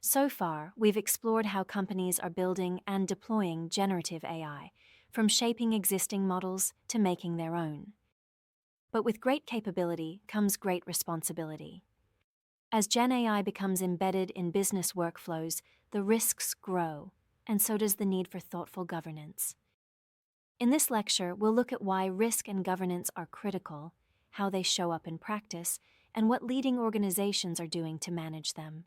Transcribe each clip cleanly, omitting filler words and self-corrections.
So far, we've explored how companies are building and deploying generative AI, from shaping existing models to making their own. But with great capability comes great responsibility. As GenAI becomes embedded in business workflows, the risks grow, and so does the need for thoughtful governance. In this lecture, we'll look at why risk and governance are critical, how they show up in practice, and what leading organizations are doing to manage them.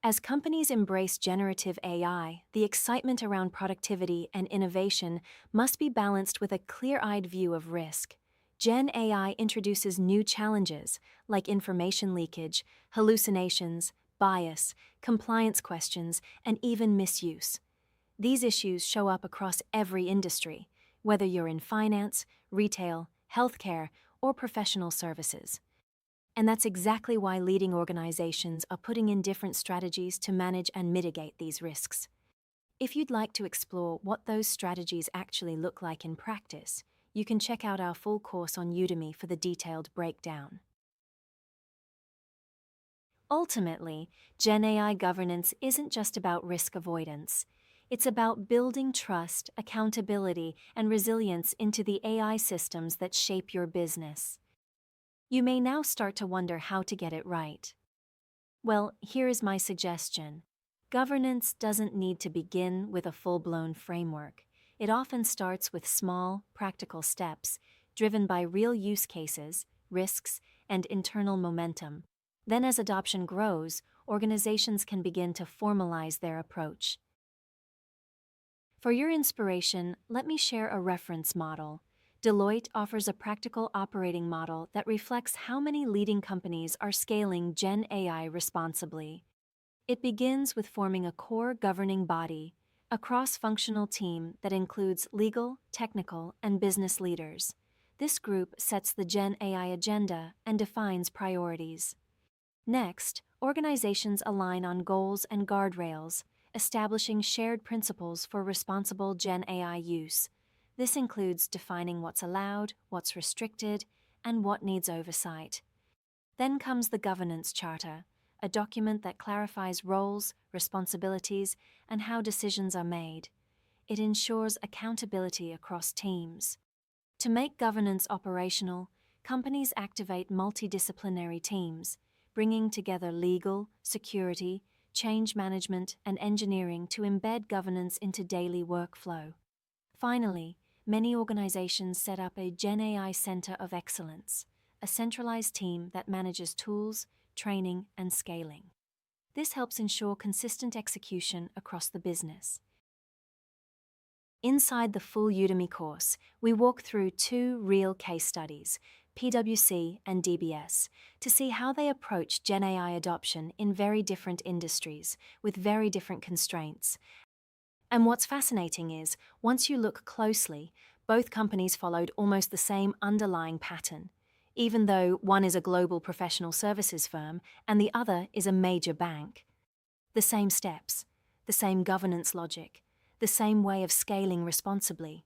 As companies embrace generative AI, the excitement around productivity and innovation must be balanced with a clear-eyed view of risk. Gen AI introduces new challenges like information leakage, hallucinations, bias, compliance questions, and even misuse. These issues show up across every industry, whether you're in finance, retail, healthcare, or professional services. And that's exactly why leading organizations are putting in different strategies to manage and mitigate these risks. If you'd like to explore what those strategies actually look like in practice, you can check out our full course on Udemy for the detailed breakdown. Ultimately, GenAI governance isn't just about risk avoidance. It's about building trust, accountability, and resilience into the AI systems that shape your business. You may now start to wonder how to get it right. Well, here is my suggestion. Governance doesn't need to begin with a full-blown framework. It often starts with small, practical steps, driven by real use cases, risks, and internal momentum. Then as adoption grows, organizations can begin to formalize their approach. For your inspiration, let me share a reference model. Deloitte offers a practical operating model that reflects how many leading companies are scaling Gen AI responsibly. It begins with forming a core governing body, a cross-functional team that includes legal, technical, and business leaders. This group sets the Gen AI agenda and defines priorities. Next, organizations align on goals and guardrails, establishing shared principles for responsible Gen AI use. This includes defining what's allowed, what's restricted, and what needs oversight. Then comes the Governance Charter, a document that clarifies roles, responsibilities, and how decisions are made. It ensures accountability across teams. To make governance operational, companies activate multidisciplinary teams, bringing together legal, security, change management, and engineering to embed governance into daily workflow. Finally, many organizations set up a GenAI Center of Excellence, a centralized team that manages tools, training, and scaling. This helps ensure consistent execution across the business. Inside the full Udemy course, we walk through two real case studies, PwC and DBS, to see how they approach GenAI adoption in very different industries, with very different constraints. And what's fascinating is, once you look closely, both companies followed almost the same underlying pattern, even though one is a global professional services firm and the other is a major bank. The same steps, the same governance logic, the same way of scaling responsibly.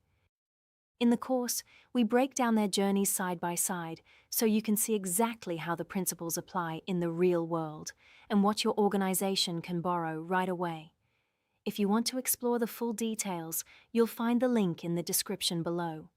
In the course, we break down their journeys side by side so you can see exactly how the principles apply in the real world and what your organization can borrow right away. If you want to explore the full details, you'll find the link in the description below.